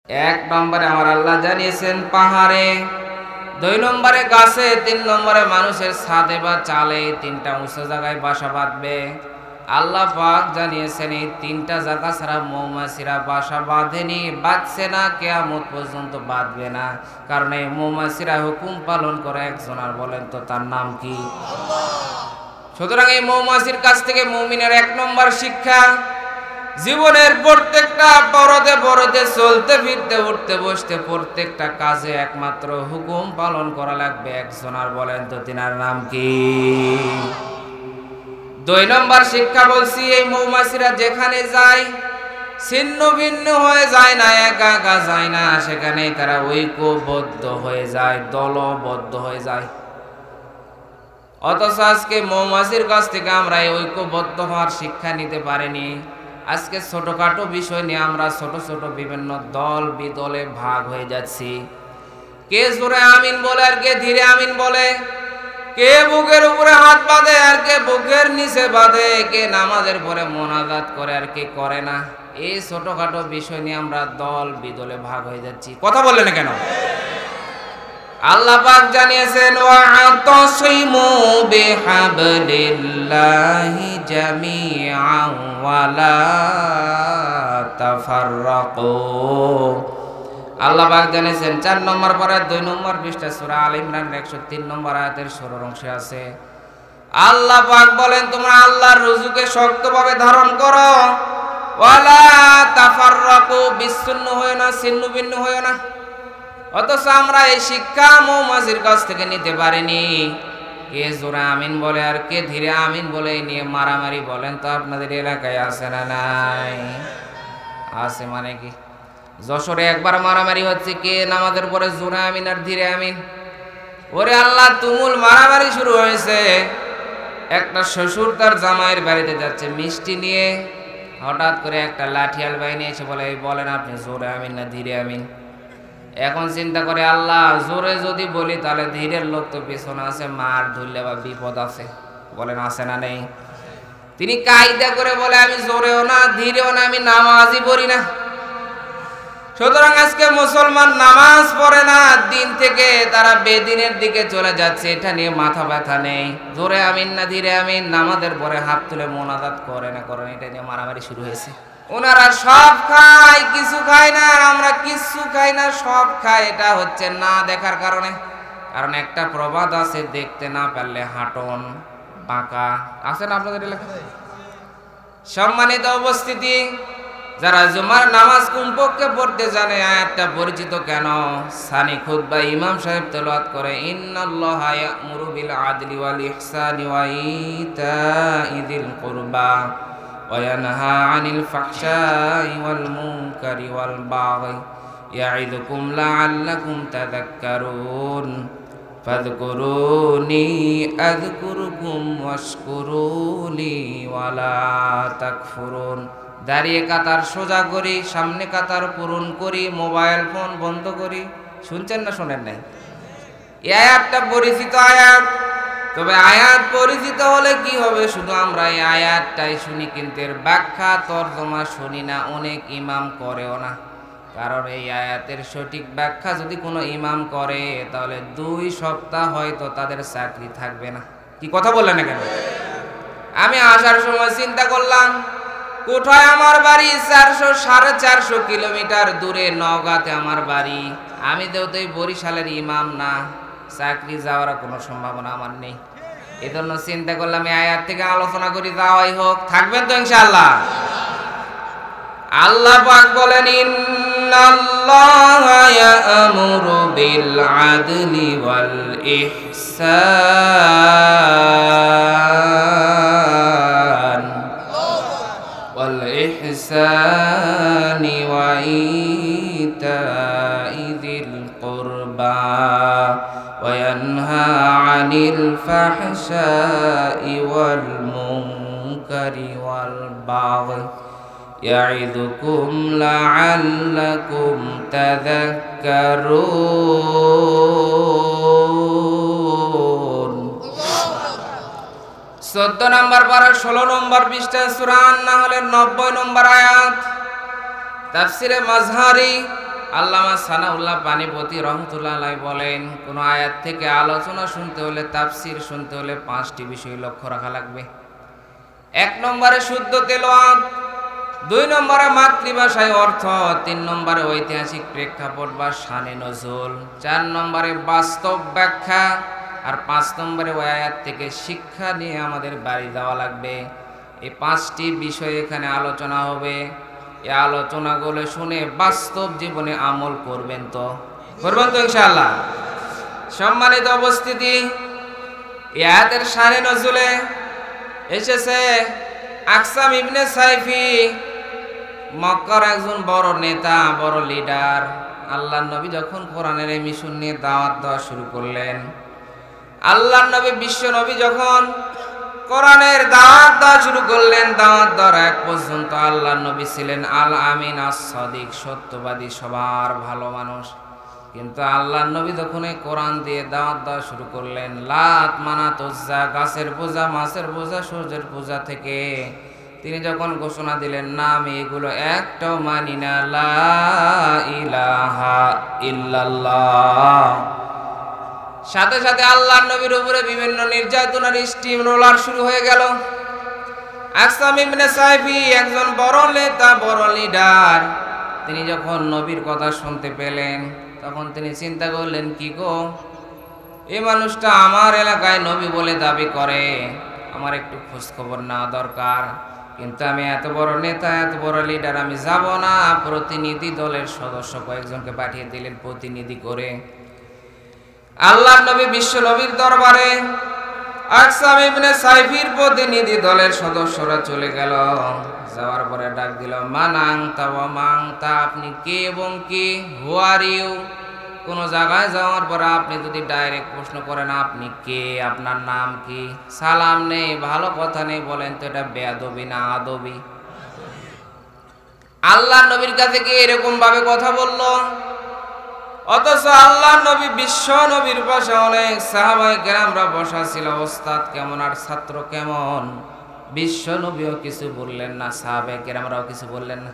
এক নম্বরে আমার আল্লাহ জানিয়েছেন পাহাড়ে, 2 নম্বরে গাছে, 3 নম্বরে মানুষের ছাদে বা চালে, 3টা উঁচু জায়গায় বাসা বাঁধবে। আল্লাহ পাক জানিয়েছেন এই 3টা জায়গা ছাড়া মৌমাছিরা বাসা বাঁধেনি, বাঁধছে না, কিয়ামত পর্যন্ত বাঁধবে না। কারণ এই মৌমাছিরা হুকুম পালন করে একজন, আর বলেন তো তার নাম কি? সুতরাং এই মৌমাছির কাছ থেকে মুমিনের 1 নম্বর শিক্ষা, জীবনের প্রত্যেকটা পরতে চলতে ফিরতে উঠতে বসতে প্রত্যেকটা কাজে একমাত্র হুকুম পালন করা লাগবে একজন, আর বলেন তো তিনার নাম কি? 2 নম্বর শিক্ষা বলছি, এই মৌমাছিরা যেখানে যায় ছিন্ন ভিন্ন হয়ে যায় না, একা একা যায় না, সেখানে তারা ঐক্যবদ্ধ হয়ে যায়, দলবদ্ধ হয়ে যায়। অথচ আজকে মৌমাছির কাছ থেকে আমরা এই ঐক্যবদ্ধ হওয়ার শিক্ষা নিতে পারিনি। আজকে ছোটখাটো বিষয় নিয়ে আমরা ছোট ছোট বিভিন্ন দল বিদলে ভাগ হয়ে যাচ্ছি। কে জোরে আমিন বলে আর কে ধীরে আমিন বলে, কে বুকের উপরে হাত বাঁধে আর কে বুকের নিচে বাঁধে, কে নামাজের পরে মোনাজাত করে আর কে করে না। এই ছোটখাটো বিষয় নিয়ে আমরা দল বিদলে ভাগ হয়ে যাচ্ছি। কথা বললেন না কেন? আল্লাহ পাক জানিয়েছেন ওয়া'তাসিমু বিহাবলিল্লাহি জামিআন ওয়া লা তাফাররাকু। আল্লাহ পাক জানিয়েছেন 4 নম্বর পারা 2 নম্বর পৃষ্ঠা সূরা আল ইমরানের 103 নম্বর আয়াতের শুরুর অংশে আছে। আল্লাহ পাক বলেন তোমরা আল্লাহর রুজুকে শক্তভাবে ধারণ করো, ওয়া লা তাফাররাকু, বিচ্ছিন্ন হয়ো না, ছিন্ন ভিন্ন হয়ো না। অথচ আমরা এই শিক্ষা মৌমাছির কাছ থেকে নিতে পারিনি। কে জোরে আমিন বলে আর কে ধীরে আমিন বলে এই নিয়ে মারামারি বলেন তো আপনাদের এলাকায় আছে না নাই? আছে মানে কি? যশোরে একবার মারামারি হচ্ছে, কে নামাজের পরে জোরে আমিন আর ধীরে আমিন। ওরে আল্লাহ, তুমুল মারামারি শুরু হয়েছে। একটা শ্বশুর তার জামাইয়ের বাড়িতে যাচ্ছে মিষ্টি নিয়ে, হঠাৎ করে একটা লাঠিয়াল বাহিনী এসে বলে, বলেন আপনি জোরে আমিন না ধীরে আমিন? এখন চিন্তা করে আল্লাহ, জোরে যদি বলি তাহলে ধীরের লোক তো পেছনে আছে, মার ধরলে বা বিপদ আছে, বলেন আছে না নেই? তিনি কায়দা করে বলে আমি জোরেও না ধীরেও না, আমি নামাজই পড়ি না। সুতরাং আজকে মুসলমান নামাজ পড়ে না, দিন থেকে তারা বেদিনের দিকে চলে যাচ্ছে, এটা নিয়ে মাথা ব্যথা নেই। জোরে আমিন না ধীরে আমিন, নামাজের পরে হাত তুলে মোনাজাত করে না করেন, এটা নিয়ে মারামারি শুরু হয়েছে। ওনারা সব খায়, কিছু খায় না, আর আমরা কিছু খাই না, সব খায়। এটা হচ্ছে না দেখার কারণে। কারণ একটা প্রবাদ আছে, দেখতে না পারলে হাঁটন বাঁকা। আছে না আপনাদের এলাকায়? সম্মানিত উপস্থিতি, যারা জুমার নামাজ কমপক্ষে পড়তে জানে, আয়াতটা পরিচিত কেন? সানি খুতবা ইমাম সাহেব তেলাওয়াত করে, ইন্নাল্লাহা ইয়া'মুরু বিল আদলি ওয়াল ইহসানি ওয়া ইতাইযিল কুরবা ওয়া ইয়ানহা আনিল ফাহশাই ওয়াল মুনকারি ওয়াল বাগই ইয়া'iদুকুম লা'আল্লাকুম তাযাক্কারুন ফাযকুরুনি আযকুরুকুম ওয়াশকুরুলি ওয়া লা তাকফুরুন। দাঁড়িয়ে কাতার সোজা করি, সামনে কাতার পূরণ করি, মোবাইল ফোন বন্ধ করি। শুনছেন না শোনেন নাই? এই আয়াতটা পরিচিত আয়াত। তবে আয়াত পরিচিত হলে কি হবে, শুধু আমরা এই আয়াতটাই শুনি, কিন্তু এর ব্যাখ্যা তর্জমা শুনি না, অনেক ইমাম করেও না। কারণ এই আয়াতের সঠিক ব্যাখ্যা যদি কোনো ইমাম করে, তাহলে 2 সপ্তাহ হয়তো তাদের চাকরি থাকবে না। কি কথা বললেন না কেন? আমি আসার সময় চিন্তা করলাম, কোথায় আমার বাড়ি? 400-450 কিলোমিটার দূরে নওগাঁতে আমার বাড়ি। আমি তো এই বরিশালের ইমাম না, চাকরি যাওয়ার কোনো সম্ভাবনা আমার নেই। এজন্য চিন্তা করলাম এই আয়াত থেকে আলোচনা করি, যাওয়াই হোক। থাকবেন তো ইনশাআল্লাহ? আল্লাহ পাক বলেন, ইন্নাল্লাহা ইয়া'মুরু বিল আদলি ওয়াল ইহসান ইহসানি ওয়া ইতাইযিল কুরবা ওয়া ইয়ানহা আনিল ফাহশাই ওয়াল মুনকারি ওয়াল বাগই ইয়া'iদুকুম লা'আল্লাকুম তাযাক্কারুন। 14 নম্বর পারা 16 নম্বর পৃষ্ঠা সূরা আন-নাহলের 90 নম্বর আয়াত। তাফসিরে মাজহারি আল্লামা সানাউল্লাহ পানিপতি রহমতুল্লাহ আলাইহি বলেন, কোন আয়াত থেকে আলোচনা শুনতে হলে, তাফসীর শুনতে হলে 5টি বিষয় লক্ষ্য রাখা লাগবে। 1 নম্বরে শুদ্ধ তেলাওয়াত, 2 নম্বরে মাতৃভাষায় অর্থ, 3 নম্বরে ঐতিহাসিক প্রেক্ষাপট বা শানে নজুল, 4 নম্বরে বাস্তব ব্যাখ্যা, আর 5 নম্বরে ওই আয়াত থেকে শিক্ষা নিয়ে আমাদের বাড়ি দেওয়া লাগবে। এই 5টি বিষয় এখানে আলোচনা হবে। এই আলোচনাগুলো শুনে বাস্তব জীবনে আমল করবেন তো ইনশাআল্লাহ। সম্মানিত উপস্থিতি, এই আয়াতের শানে নজুলে এসেছে আকসাম ইবনে সাইফি, মক্কার একজন বড় নেতা, বড় লিডার। আল্লাহর নবী যখন কোরআনের এই মিশন নিয়ে দাওয়াত দেওয়া শুরু করলেন, আল্লাহর নবী বিশ্ব নবী যখন কোরআনের দাওয়াত দেওয়া শুরু করলেন, দাওয়াত দেওয়ার এক পর্যন্ত আল্লাহর নবী ছিলেন আল আমিন আস-সাদিক, সত্যবাদী, সবার ভালো মানুষ। কিন্তু আল্লাহর নবী যখন এই কোরআন দিয়ে দাওয়াত দেওয়া শুরু করলেন, লাত, মানাত, উজ্জা, গাছের পূজা, মাছের পূজা, সূর্যের পূজা থেকে তিনি যখন ঘোষণা দিলেন, না আমি এগুলো একটাও মানি না, লা ইলাহা ইল্লাল্লাহ, সাথে সাথে আল্লাহর নবীর উপরে বিভিন্ন নির্যাতনের স্টিম রোলার শুরু হয়ে গেল। আকসাম ইবনে সাইফি একজন বড় নেতা, বড় লিডার। তিনি যখন নবীর কথা শুনতে পেলেন, তখন তিনি চিন্তা করলেন, কি গো, এই মানুষটা আমার এলাকায় নবী বলে দাবি করে, আমার একটু খোঁজ খবর নেওয়া দরকার। কিন্তু আমি এত বড় নেতা, এত বড় লিডার, আমি যাব না। প্রতিনিধি দলের সদস্য কয়েকজনকে পাঠিয়ে দিলেন প্রতিনিধি করে। আল্লাহর নবী বিশ্ব নবীর দরবারে আকসাম ইবনে সাইফির প্রতিনিধি দলের সদস্যরা চলে গেল। যাওয়ার পরে ডাক দিল, মানাংতা ওয়া মাংতা, আপনি কে এবং কি, হু আর ইউ। কোনো জায়গায় যাওয়ার পরে আপনি যদি ডাইরেক্ট প্রশ্ন করেন আপনি কে, আপনার নাম কি, সালাম নেই, ভালো কথা নেই, বলেন তো এটা বেয়াদবি না আদবি? আল্লাহর নবীর কাছে কি এরকম ভাবে কথা বললো? অথচ আল্লাহর নবী বিশ্ব নবীর পাশে অনেক সাহাবায়ে কেরামরা বসা ছিল। ওস্তাদ কেমন আর ছাত্র কেমন, বিশ্ব নবীও কিছু বললেন না, সাহাবায়ে কেরামরাও কিছু বললেন না।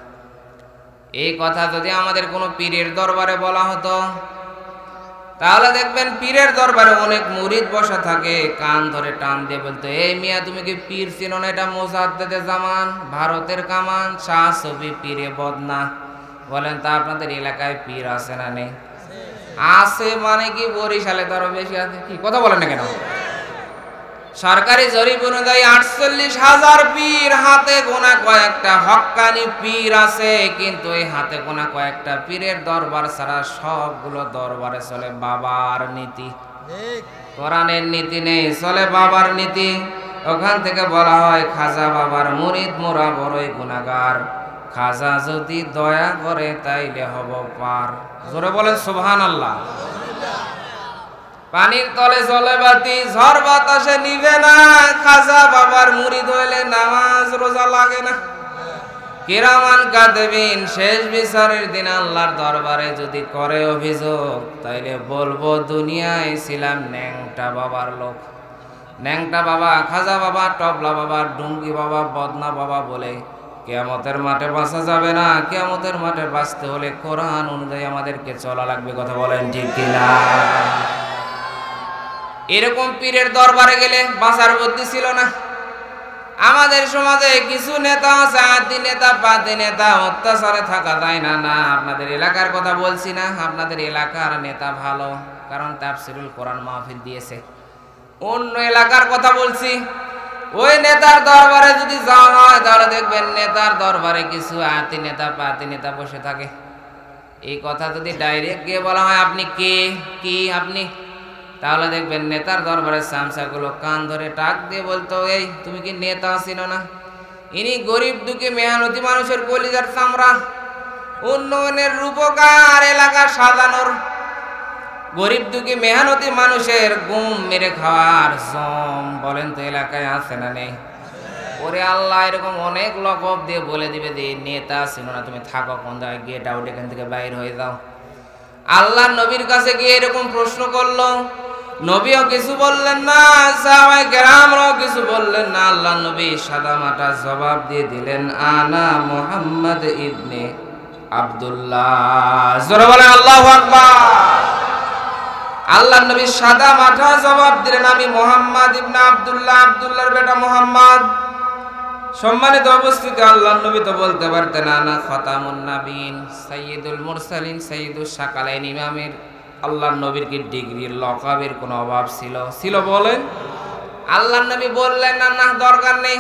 এই কথা যদি আমাদের কোনো পীরের দরবারে বলা হতো, তাহলে দেখবেন পীরের দরবারে অনেক মুরিদ বসা থাকে, কান ধরে টান দিয়ে বলতো, এই মিয়া তুমি কি পীর চিনো না? এটা মুজাদ্দেদে জামান, ভারতের কামান, শাহ সফি পীরে বদনা। বলেন তা আপনাদের এলাকায় পীর আছে না নেই? আছে মানে কি, বরিশালে তো আরো বেশি আছে। কি কথা বলেন না কেন? সরকারি জরিপ অনুযায়ী 48,000 পীর, হাতে গোনা কয়েকটা হক্কানি পীর আছে। কিন্তু এই হাতে গোনা কয়েকটা পীরের দরবার ছাড়া সবগুলো দরবারে চলে বাবার নীতি, কোরআনের নীতি নেই, চলে বাবার নীতি। ওখান থেকে বলা হয়, খাজা বাবার মুরিদ মোরা বড়ই গুনাহগার, খাজা যদি দয়া করে তাইলে হব পার। জোরে বলেন সুবহানাল্লাহ। পানির তলে জলে বাতি, ঝড় বাতাসে নিবে না, খাজা বাবার মুরিদ হইলে নামাজ রোজা লাগে না। কিরামান কাতিবিন, শেষ বিচারের দিন আল্লাহর দরবারে যদি করে অভিযোগ, তাইলে বলবো দুনিয়ায় ছিলাম ন্যাংটা বাবার লোক। ন্যাংটা বাবা, খাজা বাবা, টবলা বাবা, ডুঙ্গি বাবা, বদনা বাবা বলে কিয়ামতের মাঠে বাঁচা যাবে না। কিয়ামতের মাঠে বাঁচতে হলে কোরআন অনুযায়ী আমাদেরকে চলা লাগবে। কথা বলেন ঠিক কিনা? এরকম পীরের দরবারে গেলে বাঁচার বুদ্ধি ছিল না। আমাদের সমাজে কিছু নেতা আছে, আদি নেতা, পাতি নেতা, অত্যাচারে থাকা যায় না। না, আপনাদের এলাকার কথা বলছি না, আপনাদের এলাকার নেতা ভালো, কারণ তাফসীরুল কোরআন মাহফিল দিয়েছে। অন্য এলাকার কথা বলছি। ওই নেতার দরবারে যদি যাওয়া হয়, তাহলে দেখবেন নেতার দরবারে কিছু আতি নেতা, পাতি নেতা বসে থাকে। এই কথা যদি ডাইরেক্ট গিয়ে বলা হয়, আপনি কে, কি আপনি, তাহলে দেখবেন নেতার দরবারে সামসাগুলো কান ধরে টাক দিয়ে বলতো, এই তুমি কি নেতা ছিল না? ইনি গরিব দুঃখী মেহনতি মানুষের কলিজার চামড়া, উন্নয়নের রূপকার, এলাকা সাজানোর, গরিব দুঃখী মেহনতি মানুষের গুম মেরে খাওয়ার জম। বলেন তো এলাকায় আছে না নেই? ওরে আল্লাহ, এরকম অনেক লকব দিয়ে বলে দিবে যে নেতা ছিল না, তুমি থাকো কোন জায়গায়, গেট আউট, এখান থেকে বাইর হয়ে যাও। আল্লাহ নবীর কাছে গিয়ে এরকম প্রশ্ন করলো, নবীও কিছু বললেন না, সাহাবায়ে কেরামরাও কিছু বললেন না। আল্লাহ নবী সাদা মাটা জবাব দিয়ে দিলেন, আনা মুহাম্মদ ইবনে আব্দুল্লাহ। জোরে বলেন আল্লাহু আকবার। আল্লাহর নবী সাদা মাথা জবাব দিলেন, আমি মুহাম্মদ ইবনে আব্দুল্লাহ, আব্দুল্লাহর বেটা মুহাম্মদ। সম্মানিত উপস্থিতি, আল্লাহর নবী তো বলতে পারতেন আনা খাতামুন নাবিয়িন, সাইয়্যিদুল মুরসালিন, সাইয়্যিদুস সাকালাইন, ইমামের আল্লাহর নবীর কি ডিগ্রির লকাবের কোনো অভাব ছিল বলেন? আল্লাহর নবী বললেন না, না দরকার নেই।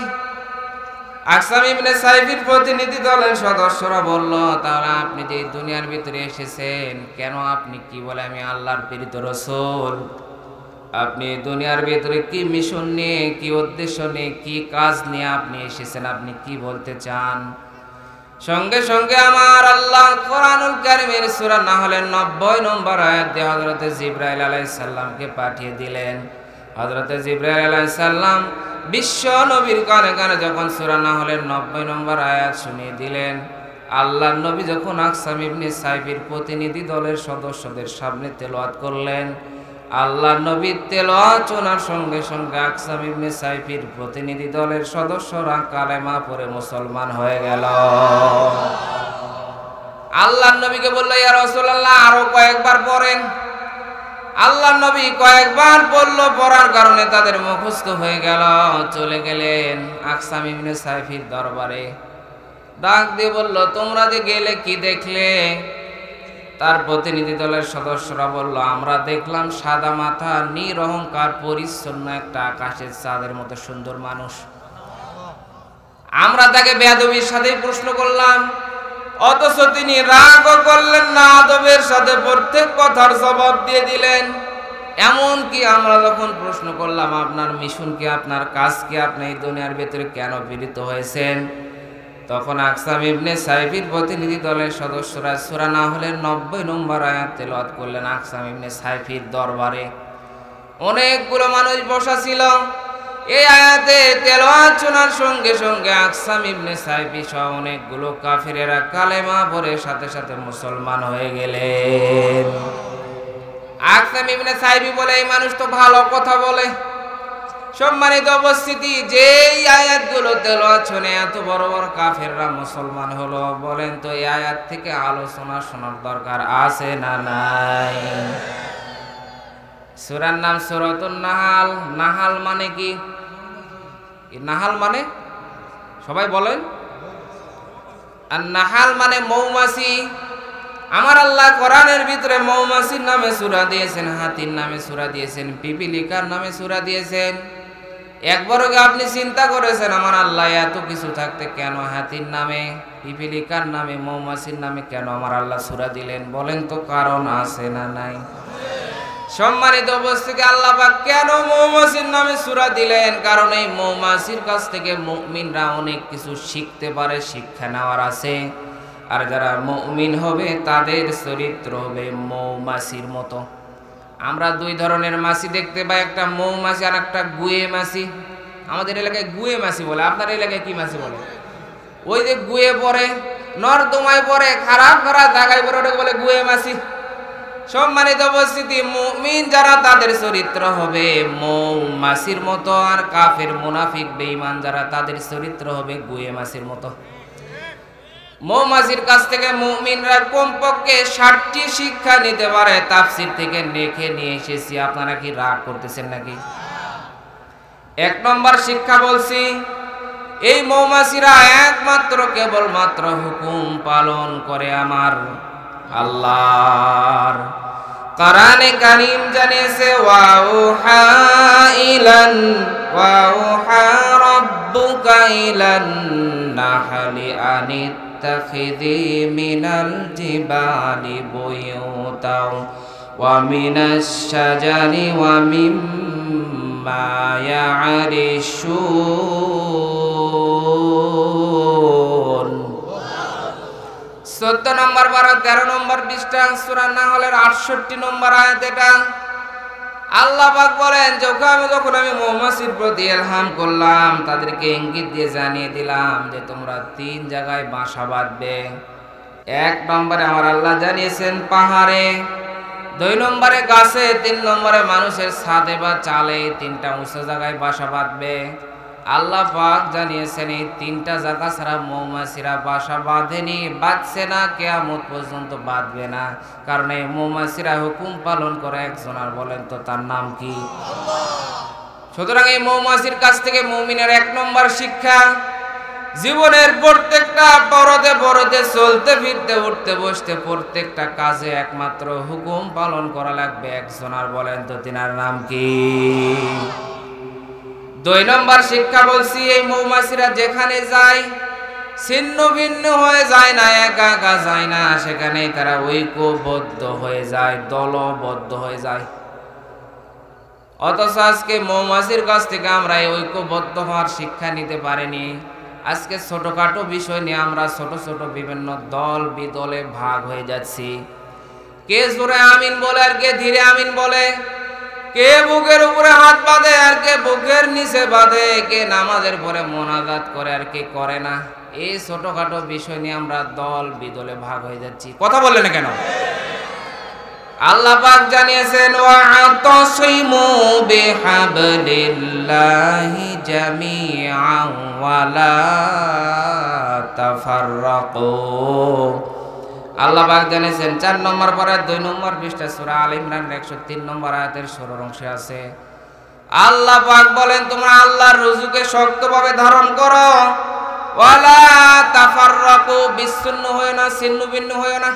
আকসাম ইবনে সাইফির প্রতিনিধি দলের সদস্যরা বলল, তাহলে আপনি যে দুনিয়ার ভিতরে এসেছেন কেন? আপনি কি বলে আমি আল্লাহর প্রেরিত রাসূল? আপনি দুনিয়ার ভিতরে কি মিশন নিয়ে, কি উদ্দেশ্য নিয়ে, কি কাজ নিয়ে আপনি এসেছেন? আপনি কি বলতে চান? সঙ্গে সঙ্গে আমার আল্লাহ কোরআনুল কারীমের সূরা নাহলের 90 নম্বর আয়াত দিয়ে হযরতে জিবরাইল আলাইহিস সালামকে পাঠিয়ে দিলেন। হযরতে জিবরাইল আলাইহিস সালাম বিশ্ব নবীর কানে কানে যখন সূরা নাহলের 90 নম্বর আয়াত শুনিয়ে দিলেন, আল্লাহর নবী যখন আকসাম ইবনে সাইফির প্রতিনিধি দলের সদস্যদের সামনে তেলাওয়াত করলেন, আল্লাহর নবী তেলাওয়াত শোনার সঙ্গে সঙ্গে আকসাম ইবনে সাইফির প্রতিনিধি দলের সদস্যরা কালেমা পড়ে মুসলমান হয়ে গেল। আল্লাহর নবীকে বলল, ইয়া রাসূলুল্লাহ আরো কয়েকবার পড়েন। আল্লাহর নবী কয়েকবার বলল, পড়ার কারণে তাদের মুখস্থ হয়ে গেল। চলে গেলেন আকসাম ইবনে সাইফির দরবারে। ডাক দিয়ে বলল, তোমরা যে গেলে কি দেখলে? তার প্রতিনিধি দলের সদস্যরা বলল, আমরা দেখলাম সাদা মাথা, নিরহংকার, পরিচ্ছন্ন একটা আকাশের চাঁদের মতো সুন্দর মানুষ। আমরা তাকে বেয়াদবির সাথে প্রশ্ন করলাম, অথচ তিনি রাগও করলেন না, আদবের সাথে প্রত্যেক কথার জবাব দিয়ে দিলেন। এমন কি আমরা যখন প্রশ্ন করলাম, আপনার মিশন কি, আপনার কাজ কি, আপনি এই দুনিয়ার ভিতরে কেন প্রেরিত হয়েছেন? তখন আকসাম ইবনে সাইফির প্রতিনিধি দলের সদস্যরা সূরা নাহলের 90 নম্বর আয়াত তেলাওয়াত করলেন আকসাম ইবনে সাইফির দরবারে। অনেকগুলো মানুষ বসা ছিল। এই আয়াতে তেলাওয়াত শোনার সঙ্গে সঙ্গে আকসাম ইবনে সাইফি সহ অনেকগুলো কাফিরেরা কালেমা পড়ে সাথে সাথে মুসলমান হয়ে গেলেন। আকসাম ইবনে সাইফি বলে, এই মানুষ তো ভালো কথা বলে। সম্মানিত উপস্থিতি, যেই আয়াতগুলো তেলাওয়াত শুনে এত বড় বড় কাফেররা মুসলমান হলো, বলেন তো এই আয়াত থেকে আলোচনা শোনার দরকার আছে না নাই? সূরার নাম সূরাতুন নাহাল। নাহাল মানে কি? নাহাল মানে সবাই বলেন। আর নাহাল মানে মৌমাছি। আমার আল্লাহ কোরআনের ভিতরে মৌমাছির নামে সূরা দিয়েছেন, হাতির নামে সূরা দিয়েছেন, পিপিলিকার নামে সূরা দিয়েছেন। একবারও কি আপনি চিন্তা করেছেন আমার আল্লাহ এত কিছু থাকতে কেন হাতির নামে, পিপিলিকার নামে, মৌমাছির নামে কেন আমার আল্লাহ সূরা দিলেন? বলেন তো কারণ আছে না নাই? সম্মানিত উপস্থিতি, আল্লাহ পাক কেন মৌমাছির নামে সূরা দিলেন? কারণ এই মৌমাছির কাছ থেকে মুমিনরা অনেক কিছু শিখতে পারে, শিক্ষা নেওয়ার আছে। আর যারা মুমিন হবে তাদের চরিত্র হবে মৌমাছির মতো। আমরা দুই ধরনের মাছি দেখতে পাই, একটা মৌমাছি আর একটা গুয়ে মাছি। আমাদের এলাকায় গুয়ে মাছি বলে, আপনার এলাকায় কি মাছি বলে? ওই যে গুয়ে পড়ে, নর্দমায় পড়ে, খারাপ খারাপ জায়গায় পড়ে, ওটাকে বলে গুয়ে মাছি। সম্মানিত উপস্থিতি, মুমিন যারা তাদের চরিত্র হবে মৌমাছির মতো, আর কাফের মুনাফিক বেঈমান যারা তাদের চরিত্র হবে গুয়ে মাছির মতো। মৌমাছির কাছ থেকে মুমিনরা কমপক্ষে 60টি শিক্ষা নিতে পারে। তাফসীর থেকে লিখে নিয়ে এসেছি, আপনারা কি রাগ করতেছেন নাকি? 1 নম্বর শিক্ষা বলছি, এই মৌমাছিরা একমাত্র কেবলমাত্র হুকুম পালন করে আমার আল্লাহর। কোরআনে কারীম জানিয়েছে, ওয়াউহা রাব্বুকা ইলান নাহলি আনিত্তাখিযি মিনাল জিবালি বুয়ুতাও ওয়া মিনাশ শাজারি ওয়া মিম্মা ইয়া'রিশুন। 14 নম্বর 12 13 নম্বর 20টা সূরা নাহলের 68 নম্বর আয়াত। এটা আল্লাহ পাক বলেন, যখন আমি মৌমাছির প্রতি ইলহাম করলাম, তাদেরকে ইঙ্গিত দিয়ে জানিয়ে দিলাম যে তোমরা 3 জায়গায় বাসা বাঁধবে। 1 নম্বরে আমার আল্লাহ জানিয়েছেন পাহাড়ে, 2 নম্বরে গাছে, 3 নম্বরে মানুষের ছাদে বা চালে, 3টা উঁচু জায়গায় বাসা বাঁধবে। আল্লাহ পাক জানিয়েছেন এই তিনটা জায়গা ছাড়া মৌমাছিরা বাসা বাঁধেনি, বাঁধছে না, কিয়ামত পর্যন্ত বাঁধবে না। কারণ এই মৌমাছিরা হুকুম পালন করে একজন, আর বলেন তো তার নাম কি? সুতরাং এই মৌমাছির কাছ থেকে মুমিনের 1 নম্বর শিক্ষা, জীবনের প্রত্যেকটা পরতে পরতে চলতে ফিরতে উঠতে বসতে প্রত্যেকটা কাজে একমাত্র হুকুম পালন করা লাগবে একজন, আর বলেন তো তিনার নাম কি? 2 নম্বর শিক্ষা বলছি, এই মৌমাছিরা যেখানে যায় ছিন্ন ভিন্ন হয়ে যায় না, একা একা যায় না, সেখানে তারা ঐক্যবদ্ধ হয়ে যায়, দলবদ্ধ হয়ে যায়। অথচ আজকে মৌমাছির কাছ থেকে আমরা এই ঐক্যবদ্ধ হওয়ার শিক্ষা নিতে পারিনি। আজকে ছোটখাটো বিষয় নিয়ে আমরা ছোট ছোট বিভিন্ন দল বিদলে ভাগ হয়ে যাচ্ছি। কে জোরে আমিন বলে আর কে ধীরে আমিন বলে, কে বুকের উপরে হাত বাঁধে আর কে বুকের নিচে বাঁধে, কে নামাজের পরে মোনাজাত করে আর কে করে না। এই ছোটখাটো বিষয় নিয়ে আমরা দল বিদলে ভাগ হয়ে যাচ্ছি। কথা বললেন না কেন? আল্লাহ পাক জানিয়েছেন ওয়া'তাসিমু বিহাবলিল্লাহি জামিআন ওয়া লা তাফাররাকু। আল্লাহ পাক জানিয়েছেন 4 নম্বর পারা 2 নম্বর পৃষ্ঠা সূরা আল ইমরান 103 নম্বর আয়াতের 16 অংশে আছে। আল্লাহ পাক বলেন তোমরা আল্লাহর রুজুকে শক্তভাবে ধারণ করো, ওয়া লা তাফাররাকু, বিচ্ছিন্ন হয়ো না, ছিন্ন ভিন্ন হয়ো না।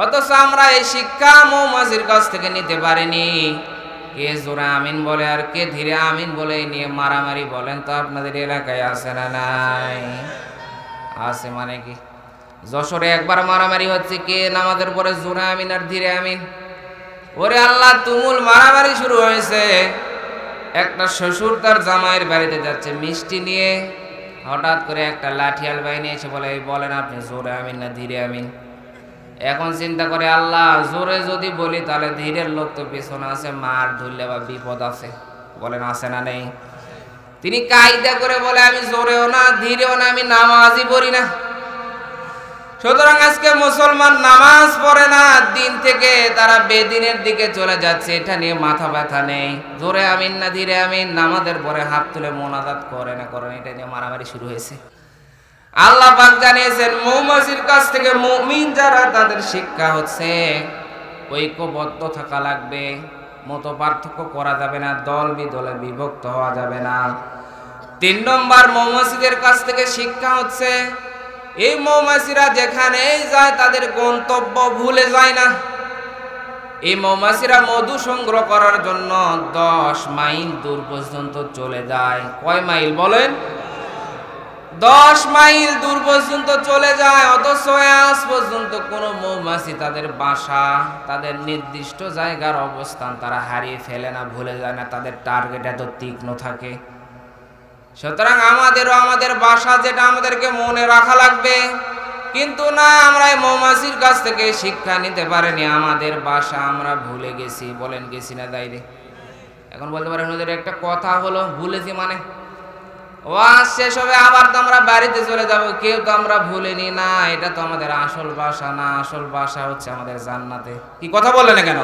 অথচ আমরা এই শিক্ষা মৌমাছির কাছ থেকে নিতে পারিনি। কে জোরে আমিন বলে আর কে ধীরে আমিন বলে নিয়ে মারামারি বলেন তো আপনাদের এলাকায় আছে না নাই? আছে মানে কি? যশোরে একবার মারামারি হচ্ছে, কে নামাজের পরে জোরে আমিন আর ধীরে আমিন। ওরে আল্লাহ, তুমুল মারামারি শুরু হয়েছে। একটা শ্বশুর তার জামাইয়ের বাড়িতে যাচ্ছে মিষ্টি নিয়ে, হঠাৎ করে একটা লাঠিয়াল বাহিনী এসে বলে, বলেন আপনি জোরে আমিন না ধীরে আমিন? এখন চিন্তা করে আল্লাহ, জোরে যদি বলি তাহলে ধীরের লোক তো পিছনে আছে, মার ধরলে বা বিপদ আছে, বলেন আছে না নেই? তিনি কায়দা করে বলে আমি জোরেও না ধীরেও না, আমি নামাজই পড়ি না। সুতরাং আজকে মুসলমান নামাজ পড়ে না, দিন থেকে তারা বেদিনের দিকে চলে যাচ্ছে, এটা নিয়ে মাথা ব্যথা নেই। জোরে আমিন না ধীরে আমিন, নামাজের পরে হাত তুলে মোনাজাত করে না করেন, এটা নিয়ে মারামারি শুরু হয়েছে। আল্লাহ পাক জানিয়েছেন মৌমাছির কাছ থেকে মুমিন যারা, তাদের শিক্ষা হচ্ছে ঐক্যবদ্ধ থাকা লাগবে, মত পার্থক্য করা যাবে না, দল বিদলে বিভক্ত হওয়া যাবে না। 3 নম্বর মৌমাছিদের কাছ থেকে শিক্ষা হচ্ছে এই মৌমাছিরা যেখানেই যায় তাদের গন্তব্য ভুলে যায় না। এই মৌমাছিরা মধু সংগ্রহ করার জন্য 10 মাইল দূর পর্যন্ত চলে যায়। কয় মাইল বলেন? 10 মাইল দূর পর্যন্ত চলে যায়। অথচ আজ পর্যন্ত কোনো মৌমাছি তাদের বাসা, তাদের নির্দিষ্ট জায়গার অবস্থান তারা হারিয়ে ফেলে না, ভুলে যায় না, তাদের টার্গেট এত তীক্ষ্ণ থাকে। সুতরাং আমাদেরও আমাদের বাসা যেটা আমাদেরকে মনে রাখা লাগবে, কিন্তু না, আমরা এই মৌমাছির কাছ থেকে শিক্ষা নিতে পারিনি, আমাদের বাসা আমরা ভুলে গেছি। বলেন গেছি না দাইরে? এখন বলতে পারেন ওদের একটা কথা হলো ভুলেছি মানে ওয়াজ শেষ হবে আবার তো আমরা বাড়িতে চলে যাব, কেউ তো আমরা ভুলিনি না, এটা তো আমাদের আসল বাসা না, আসল বাসা হচ্ছে আমাদের জান্নাতে। কি কথা বললেন না কেন?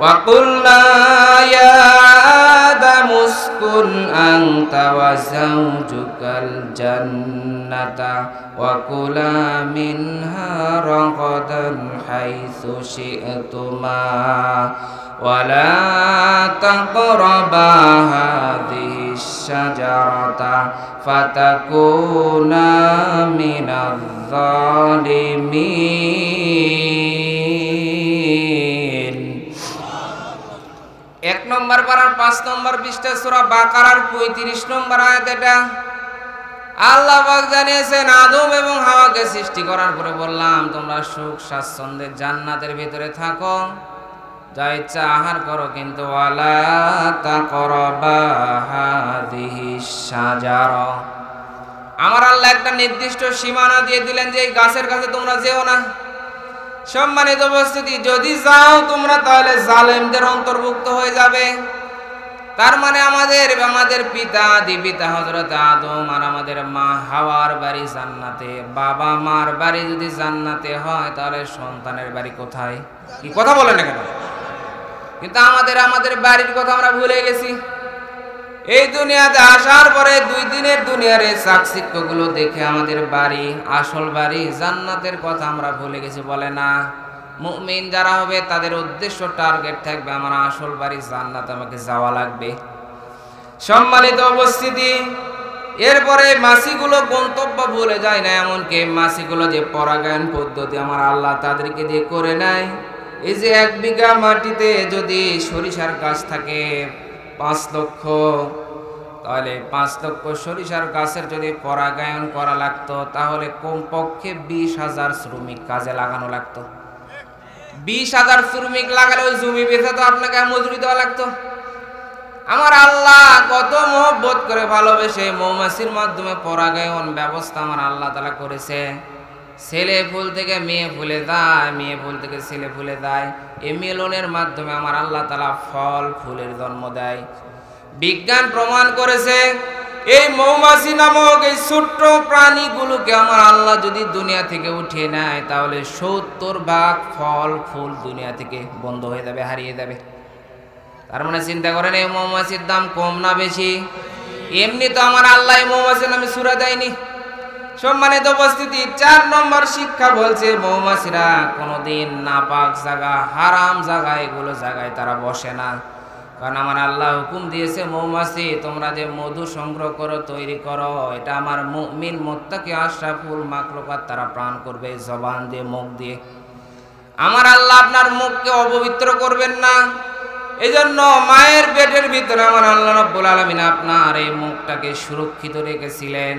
وَقُلْنَا يَا آدَمُ اسْكُنْ أَنْتَ وَزَوْجُكَ الْجَنَّةَ وَكُلَا مِنْهَا رَغَدًا حَيْثُ شِئْتُمَا وَلَا تَقْرَبَا هَذِهِ الشَّجَرَةَ فَتَكُونَا مِنَ الظَّالِمِينَ। 1 নম্বর পারার 5 নম্বর পৃষ্ঠা সূরা বাকারার 35 নম্বর আয়াত। এটা আল্লাহ পাক জানিয়েছেন আদম এবং হাওয়াকে সৃষ্টি করার পরে বললাম তোমরা সুখ স্বাচ্ছন্দ্যে জান্নাতের ভিতরে থাকো, যা ইচ্ছা আহার করো, কিন্তু ওয়ালা তাকরাবা হাযিহিশ শাজারা, আমার আল্লাহ একটা নির্দিষ্ট সীমানা দিয়ে দিলেন যে এই গাছের কাছে তোমরা যেও না। সম্মানিত উপস্থিতি, যদি যাও তোমরা তাহলে জালেমদের অন্তর্ভুক্ত হয়ে যাবে। তার মানে আমাদের পিতা আদি পিতা হযরত আদম আর আমাদের মা হাওয়ার বাড়ি জান্নাতে। বাবা মার বাড়ি যদি জান্নাতে হয় তাহলে সন্তানের বাড়ি কোথায়? কি কথা বলেন না কেন? কিন্তু আমাদের বাড়ির কথা আমরা ভুলে গেছি। এই দুনিয়াতে আসার পরে 2 দিনের দুনিয়ার এই চাকচিক্যগুলো দেখে আমাদের বাড়ি, আসল বাড়ি জান্নাতের কথা আমরা ভুলে গেছি বলে না। মুমিন যারা হবে তাদের উদ্দেশ্য টার্গেট থাকবে আমার আসল বাড়ি জান্নাত, আমাকে যাওয়া লাগবে। সম্মানিত উপস্থিতি, এরপরে মাসিগুলো গন্তব্য ভুলে যায় না, এমনকি মাসিগুলো যে পরাগায়ন পদ্ধতি আমার আল্লাহ তাদেরকে দিয়ে করে নেয়। এই যে 1 বিঘা মাটিতে যদি সরিষার গাছ থাকে 5 লক্ষ, তাহলে 5 লক্ষ সরিষার গাছের যদি পরাগায়ন করা লাগতো তাহলে কমপক্ষে 20,000 শ্রমিক কাজে লাগানো লাগতো। 20,000 শ্রমিক লাগালে ওই জমি বেচে তো আপনাকে মজুরি দেওয়া লাগতো। আমার আল্লাহ কত মহব্বত করে ভালোবেসে মৌমাছির মাধ্যমে পরাগায়ন ব্যবস্থা আমার আল্লাহ তাআলা করেছে। ছেলে ফুল থেকে মেয়ে ফুলে যায়, মেয়ে ফুল থেকে ছেলে ফুলে যায়। এই মিলনের মাধ্যমে আমার আল্লাহ তাআলা ফল ফুলের জন্ম দেয়। বিজ্ঞান প্রমাণ করেছে এই মৌমাছি নামক এই ছোট্ট প্রাণীগুলোকে আমার আল্লাহ যদি দুনিয়া থেকে উঠিয়ে নেয় তাহলে 70% ফল ফুল দুনিয়া থেকে বন্ধ হয়ে যাবে, হারিয়ে যাবে। তার মানে চিন্তা করেন এই মৌমাছির দাম কম না বেশি? এমনি তো আমার আল্লাহ এই মৌমাছির নামে সূরা দেয়নি। সম্মানিত উপস্থিতি, 4 নম্বর শিক্ষা বলছে মৌমাছিরা কোনোদিন নাপাক জায়গা, হারাম জায়গা, এগুলো জায়গায় তারা বসে না। কারণ আমার আল্লাহ হুকুম দিয়েছে মৌমাছি তোমরা যে মধু সংগ্রহ করো, তৈরি করো, এটা আমার মুমিন মুত্তাকি আশরাফুল মাখলুকাত তারা প্রাণ করবে জবান দিয়ে, মুখ দিয়ে। আমার আল্লাহ আপনার মুখকে অপবিত্র করবেন না। এজন্য মায়ের পেটের ভিতরে আমার আল্লাহ রাব্বুল আলামিন আপনার এই মুখটাকে সুরক্ষিত রেখেছিলেন।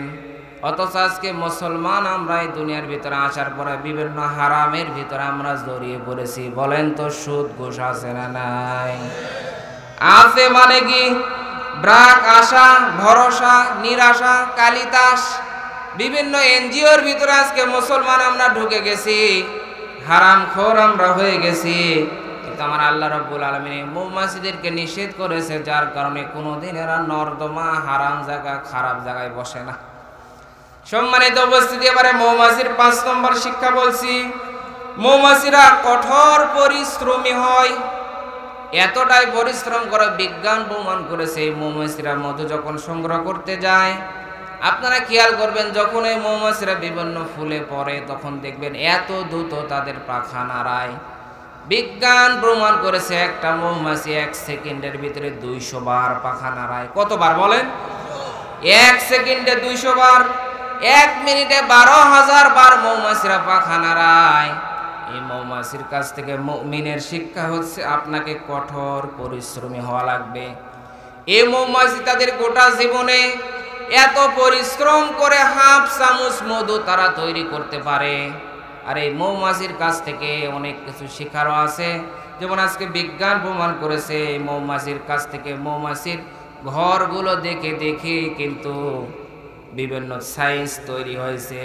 অথচ আজকে মুসলমান আমরা এই দুনিয়ার ভিতরে আসার পরে বিভিন্ন হারামের ভিতরে আমরা জড়িয়ে পড়েছি। বলেন তো সুদ ঘুষ আছে না নাই? আছে মানে কি? ব্রাক, আশা, ভরসা, নিরাশা, কালিদাস, বিভিন্ন এনজিওর ভিতরে আজকে মুসলমান আমরা ঢুকে গেছি, হারামখোর আমরা হয়ে গেছি। কিন্তু আমার আল্লাহ রাব্বুল আলামিন মৌমাছিদেরকে নিষেধ করেছে, যার কারণে কোনোদিন এরা নর্দমা, হারাম জায়গা, খারাপ জায়গায় বসে না। সম্মানিত উপস্থিতি, এবারে মৌমাছির 5 নম্বর শিক্ষা বলছি। মৌমাছিরা কঠোর পরিশ্রমী হয়। এতটাই পরিশ্রম করে বিজ্ঞান প্রমাণ করেছে এই মৌমাছিরা মধু যখন সংগ্রহ করতে যায়, আপনারা খেয়াল করবেন যখন এই মৌমাছিরা বিভিন্ন ফুলে পড়ে তখন দেখবেন এত দ্রুত তাদের পাখা নাড়ায়। বিজ্ঞান প্রমাণ করেছে একটা মৌমাছি 1 সেকেন্ডের ভিতরে 200 বার পাখা নাড়ায়। কতবার বলেন? 1 সেকেন্ডে 200 বার, 1 মিনিটে 12,000 বার মৌমাছিরা পাখা নাড়ায়। এই মৌমাছির কাছ থেকে মুমিনের শিক্ষা হচ্ছে আপনাকে কঠোর পরিশ্রমী হওয়া লাগবে। এই মৌমাছি তাদের গোটা জীবনে এত পরিশ্রম করে হাফ চামচ মধু তারা তৈরি করতে পারে। আর এই মৌমাছির কাছ থেকে অনেক কিছু শেখারও আছে। যেমন আজকে বিজ্ঞান প্রমাণ করেছে এই মৌমাছির কাছ থেকে, মৌমাছির ঘরগুলো দেখে দেখে কিন্তু বিভিন্ন সায়েন্স তৈরি হয়েছে,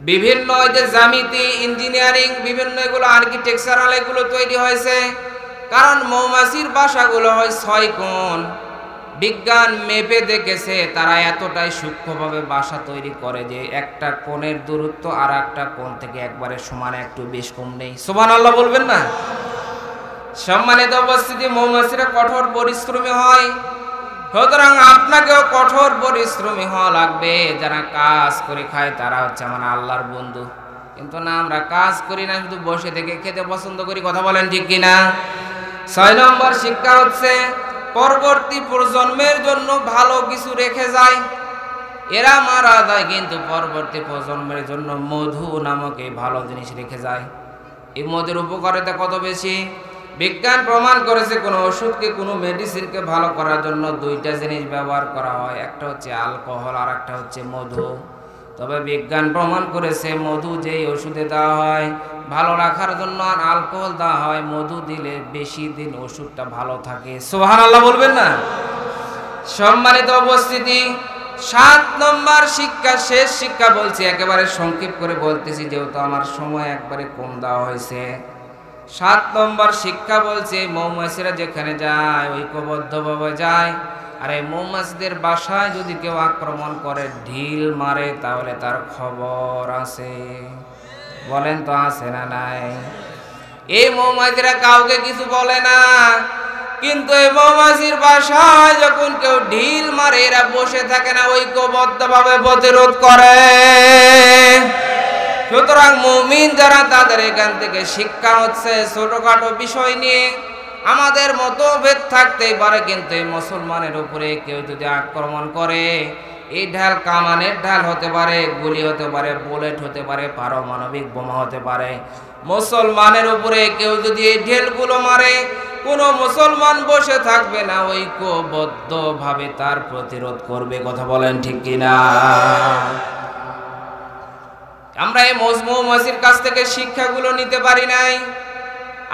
বিভিন্ন যে জ্যামিতি, ইঞ্জিনিয়ারিং, বিভিন্ন এগুলো আর্কিটেকচারাল এগুলো তৈরি হয়েছে। কারণ মৌমাছির বাসাগুলো হয় 6 কোণ। বিজ্ঞান মেপে দেখেছে তারা এতটাই সূক্ষ্মভাবে বাসা তৈরি করে যে একটা কোণের দূরত্ব আর একটা কোণ থেকে একবারে সমান, একটু বেশ কম নেই। সুবহানাল্লাহ বলবেন না? সম্মানিত উপস্থিতি, মৌমাছিরা কঠোর পরিশ্রমী হয়। সুতরাং আপনাকেও কঠোর পরিশ্রমী হওয়া লাগবে। যারা কাজ করে খায় তারা হচ্ছে আমার আল্লাহর বন্ধু। কিন্তু না, আমরা কাজ করি না, শুধু বসে থেকে খেতে পছন্দ করি। কথা বলেন ঠিক কিনা? 6 নম্বর শিক্ষা হচ্ছে পরবর্তী প্রজন্মের জন্য ভালো কিছু রেখে যায়। এরা মারা যায় কিন্তু পরবর্তী প্রজন্মের জন্য মধু নামক এই ভালো জিনিস রেখে যায়। এই মধুর উপকারিতা কত বেশি! বিজ্ঞান প্রমাণ করেছে কোনো ওষুধকে, কোনো মেডিসিনকে ভালো করার জন্য 2টা জিনিস ব্যবহার করা হয়, একটা হচ্ছে অ্যালকোহল আর একটা হচ্ছে মধু। তবে বিজ্ঞান প্রমাণ করেছে মধু যেই ওষুধে দেওয়া হয় ভালো রাখার জন্য, আর অ্যালকোহল দেওয়া হয় মধু দিলে বেশি দিন ওষুধটা ভালো থাকে। সুবহানাল্লাহ বলবেন না? সম্মানিত উপস্থিতি, 7 নম্বর শিক্ষা, শেষ শিক্ষা বলছি, একেবারে সংক্ষেপ করে বলতেছি যেহেতু আমার সময় একবারে কম দেওয়া হয়েছে। 7 নম্বর শিক্ষা বলছে মৌমাছিরা যেখানে যায় ঐক্যবদ্ধভাবে যায়। আর এই মৌমাছিদের বাসায় যদি কেউ আক্রমণ করে, ঢিল মারে, তাহলে তার খবর আছে। বলেন তো আছে না নাই? এই মৌমাছিরা কাউকে কিছু বলে না। কিন্তু এই মৌমাছির বাসায় যখন কেউ ঢিল মারে এরা বসে থাকে না, ঐক্যবদ্ধভাবে প্রতিরোধ করে। সুতরাং মুমিন যারা তাদের এখান থেকে শিক্ষা হচ্ছে ছোটখাটো বিষয় নিয়ে আমাদের মতভেদ থাকতেই পারে, কিন্তু এই মুসলমানের উপরে কেউ যদি আক্রমণ করে, এই ঢাল কামানের ঢাল হতে পারে, গুলি হতে পারে, বুলেট হতে পারে, পারমাণবিক বোমা হতে পারে, মুসলমানের উপরে কেউ যদি এই ঢেলগুলো মারে, কোনো মুসলমান বসে থাকবে না, ঐক্যবদ্ধভাবে তার প্রতিরোধ করবে। কথা বলেন ঠিক কিনা? আমরা এই মৌমাছির কাছ থেকে শিক্ষাগুলো নিতে পারি নাই।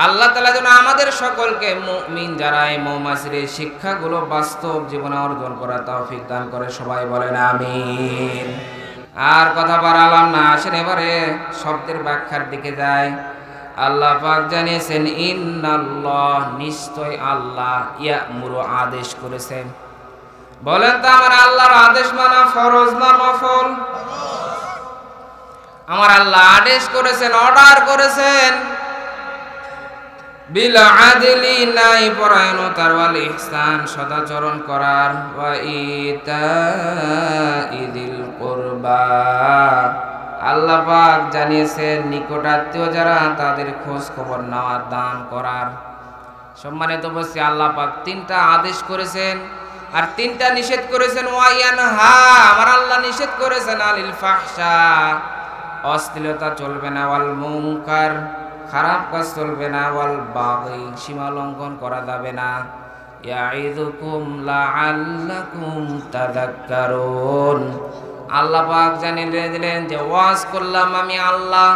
আল্লাহ তাআলা যেন আমাদের সকলকে মুমিন যারা এই মৌমাছির এই শিক্ষাগুলো বাস্তব জীবনে অর্জন করার তৌফিক দান করে। সবাই বলেন আমিন। আর কথা বাড়ালাম না, আসেন এবারে শব্দের ব্যাখ্যার দিকে যাই। আল্লাহ পাক জানিয়েছেন ইন্নাল্লাহ, নিশ্চয় আল্লাহ, ইয়ামুরু, আদেশ করেছেন। বলেন তো আমার আল্লাহর আদেশ মানা ফরজ না নফল? আমার আল্লাহ আদেশ করেছেন, অর্ডার করেছেন বিল আদলি, ন্যায় পরায়ণতার, ওয়াল ইহসান, সদাচরণ করার, ওয়া ইতাইযিল কুরবা। আল্লাহ পাক জানিয়েছেন নিকটাত্মীয় যারা তাদের খোঁজ খবর নেওয়ার, দান করার। সম্মানিত উপস্থিতি, আল্লাহ পাক তিনটা আদেশ করেছেন আর তিনটা নিষেধ করেছেন। ওয়া ইয়ানহা, আমার আল্লাহ নিষেধ করেছেন আনিল ফাহশা, অশ্লীলতা চলবে না, ওয়াল মুনকার, খারাপ কাজ চলবে না, ওয়াল বাগি, সীমা লঙ্ঘন করা যাবে না। ইয়াইযুকুম লাআল্লাকুম তাযাক্কারুন। আল্লাহ পাক জানিয়ে দিলেন যে ওয়াজ করলাম আমি আল্লাহ।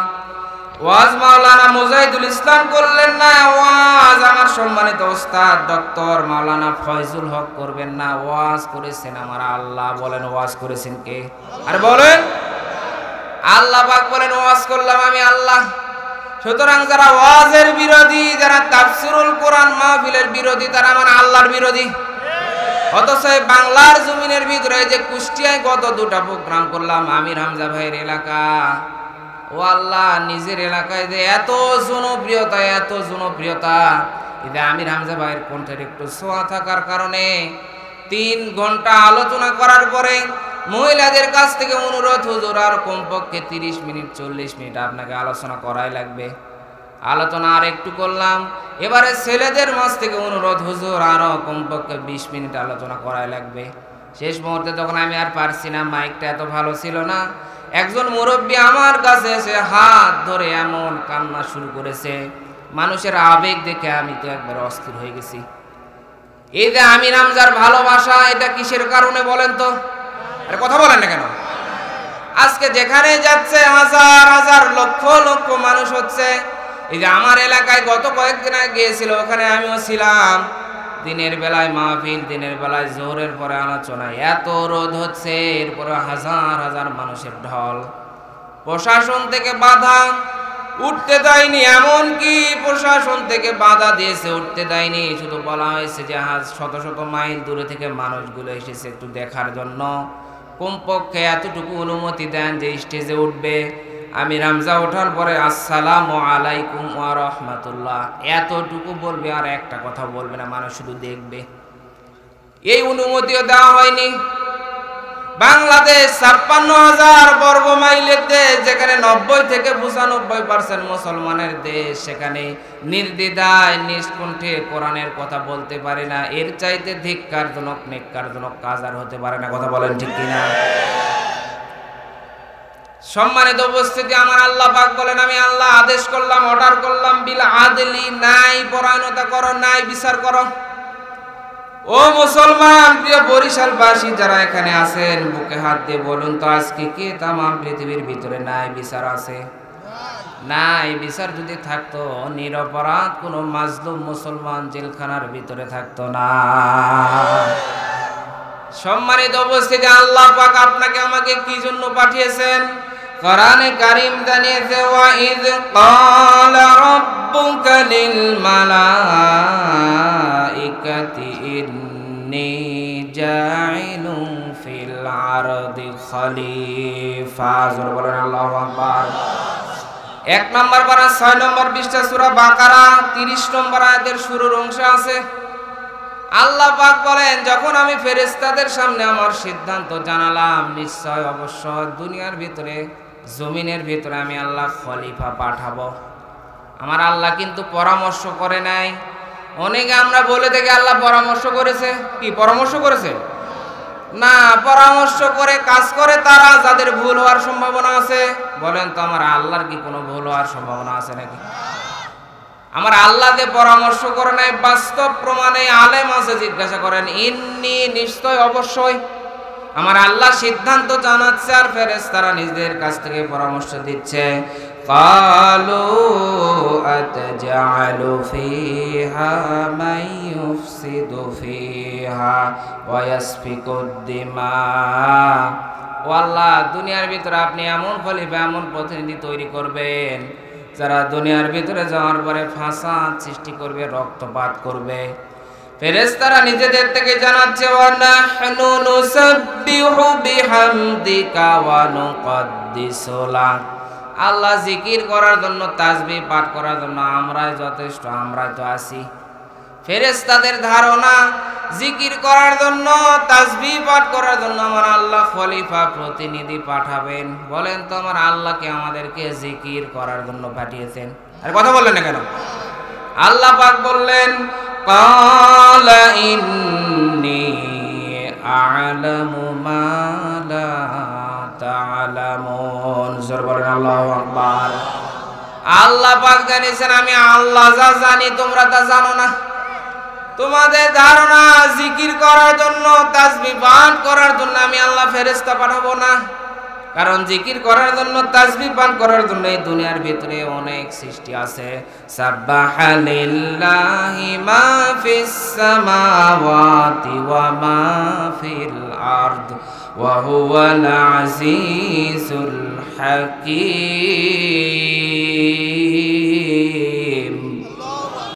ওয়াজ মাওলানা মুজাহিদুল ইসলাম করলেন না, ওয়াজ আমার সম্মানিত ওস্তাদ ডক্টর মাওলানা ফয়জুল হক করবেন না, ওয়াজ করেছেন আমার আল্লাহ। বলেন ওয়াজ করেছেন কে? আরে বলেন, আল্লাহ পাক বলেন ওয়াজ করলাম আমি আল্লাহ। সুতরাং যারা ওয়াজের বিরোধী, যারা তাফসিরুল কোরআন মাহফিলের বিরোধী, তারা আমার আল্লাহর বিরোধী। অথচ বাংলার জমিনের ভিতরে যে কুষ্টিয়ায় গত দুটা প্রোগ্রাম করলাম, আমির হামজা ভাইয়ের এলাকা, ও আল্লাহ, নিজের এলাকায় যে এত জনপ্রিয়তা, এত জনপ্রিয়তা, এতে আমির হামজা ভাইয়ের কণ্ঠের একটু ছোঁয়া থাকার কারণে 3 ঘন্টা আলোচনা করার পরে মহিলাদের কাছ থেকে অনুরোধ, হুজুর আর কমপক্ষে 30 মিনিট 40 মিনিট আপনাকে আলোচনা করাই লাগবে। আলোচনা আর একটু করলাম। এবারে ছেলেদের মাঝ থেকে অনুরোধ, হুজুর আরো কমপক্ষে 20 মিনিট আলোচনা করাই লাগবে। শেষ মুহূর্তে তখন আমি আর পারছি না, মাইকটা এত ভালো ছিল না। একজন মুরব্বী আমার কাছে এসে হাত ধরে এমন কান্না শুরু করেছে, মানুষের আবেগ দেখে আমি তো একবার অস্থির হয়ে গেছি। এই যে আমির হামজার ভালোবাসা, এটা কিসের কারণে বলেন তো? আরে কথা বলেন না কেন? আজকে যেখানে যাচ্ছে হাজার হাজার লক্ষ লক্ষ মানুষ হচ্ছে। এই যে আমার এলাকায় গত কয়েকদিন আগে গিয়েছিল, ওখানে আমিও ছিলাম। দিনের বেলায় মাহফিল, দিনের বেলায় জোহরের পরে আলোচনা, এত রোদ হচ্ছে, এরপরে হাজার হাজার মানুষের ঢল। প্রশাসন থেকে বাধা, উঠতে দেয়নি। এমনকি প্রশাসন থেকে বাধা দিয়েছে, উঠতে দেয়নি। শুধু বলা হয়েছে যে শত শত মাইল দূরে থেকে মানুষগুলো এসেছে একটু দেখার জন্য, কমপক্ষে এতটুকু অনুমতি দেন যে স্টেজে উঠবে। আমির হামজা ওঠার পরে আসসালামু আলাইকুম ওয়া রাহমাতুল্লাহ এতটুকু বলবে, আর একটা কথা বলবে না, মানুষ শুধু দেখবে। এই অনুমতিও দেওয়া হয়নি। বাংলাদেশ ৫৬,০০০ বর্গ মাইলের দেশ, যেখানে ৯০ থেকে ৯৫% মুসলমানের দেশ, সেখানে নির্দ্বিধায় নিষ্কণ্ঠে কোরআনের কথা বলতে পারে না। এর চাইতে ধিক্কারজনক, নেক্কারজনক কাজ আর হতে পারে না। কথা বলেন ঠিক কিনা? সম্মানিত উপস্থিতি, আমার আল্লাহ পাক বলেন আমি আল্লাহ আদেশ করলাম, অর্ডার করলাম বিল আদলি, ন্যায় পরায়ণতা করো, ন্যায় বিচার করো। ও মুসলমান, প্রিয় বরিশালবাসী যারা এখানে আছেন, বুকে হাত দিয়ে বলুন তো, আজকে কে তাম পৃথিবীর ভিতরে ন্যায় বিচার আছে? ন্যায় বিচার যদি থাকতো, নিরপরাধ কোনো মাজলুম মুসলমান জেলখানার ভিতরে থাকতো না। সম্মানিত উপস্থিতি, আল্লাহ পাক আপনাকে আমাকে কি জন্য পাঠিয়েছেন? কোরআনে কারীম জানিয়েছে, ওয়া ইয ক্বালা রাব্বুকা লিল মালাইকাতি ইন্নী জাইলুন ফিল আরদি খলিফা। জোরে বলেন আল্লাহু আকবার। 1 নম্বর পারা 6 নম্বর পৃষ্ঠা সূরা বাকারা 30 নম্বর আয়াতের শুরুর অংশে আছে। আল্লাহ পাক বলেন, যখন আমি ফেরেশতাদের সামনে আমার সিদ্ধান্ত জানালাম, নিশ্চয় অবশ্যই দুনিয়ার ভিতরে জমিনের ভিতরে আমি আল্লাহ খলিফা পাঠাবো। আমার আল্লাহ কিন্তু পরামর্শ করে নাই। অনেকে আমরা বলে থাকি আল্লাহ পরামর্শ করেছে। কি পরামর্শ করেছে? না, পরামর্শ করে কাজ করে তারা যাদের ভুল হওয়ার সম্ভাবনা আছে। বলেন তো আমার আল্লাহর কি কোনো ভুল হওয়ার সম্ভাবনা আছে নাকি? আমার আল্লাহকে পরামর্শ করে নাই, বাস্তব প্রমাণে আলেম আছে, জিজ্ঞাসা করেন। ইন্নি, নিশ্চয় অবশ্যই। আমার আল্লাহ সিদ্ধান্ত জানাচ্ছে আর ফেরেশতারা নিজেদের কাছ থেকে পরামর্শ দিচ্ছে। ক্বালু আতাজআলু ফীহা মান ইউফসিদু ফীহা ওয়া ইয়াসফিকুদ দিমা। ও আল্লাহ, দুনিয়ার ভিতরে আপনি এমন খলিফা, এমন প্রতিনিধি তৈরি করবেন যারা দুনিয়ার ভিতরে যাওয়ার পরে ফাসাদ সৃষ্টি করবে, রক্তপাত করবে। ফেরেশতারা নিজেদের থেকে জানাচ্ছে, ওয়া নাহনু নুসাব্বিহু বিহামদিকা ওয়া নুকদ্দিসু লাক। আল্লাহ জিকির করার জন্য, তাসবিহ পাঠ করার জন্য আমরাই যথেষ্ট, আমরাই তো আছি। ফেরেশতাদের ধারণা জিকির করার জন্য, তাসবিহ পাঠ করার জন্য আমার আল্লাহ খলিফা, প্রতিনিধি পাঠাবেন। বলেন তো আমার আল্লাহকে আমাদেরকে জিকির করার জন্য পাঠিয়েছেন? আর কথা বললেন না কেন? আল্লাহ পাক বললেন, ক্বালা ইন্নী আ'লামু মা লা তা'লামুন। জোরে বলেন আল্লাহু আকবার। আল্লাহ পাক জানিয়েছেন আমি আল্লাহ যা জানি তোমরা তা জানো না। তোমাদের ধারণা জিকির করার জন্য, তাসবিহ পাঠ করার জন্য আমি আল্লাহ ফেরেশতা পাঠাবো না। কারণ জিকির করার জন্য, তাসবিহ পাঠ করার জন্য এই দুনিয়ার ভিতরে অনেক সৃষ্টি আছে। সাব্বাহা লিল্লাহি মা ফিস সামাওয়াতি ওয়া মা ফিল আরদ ওয়া হুয়াল আজিজুল হাকীম।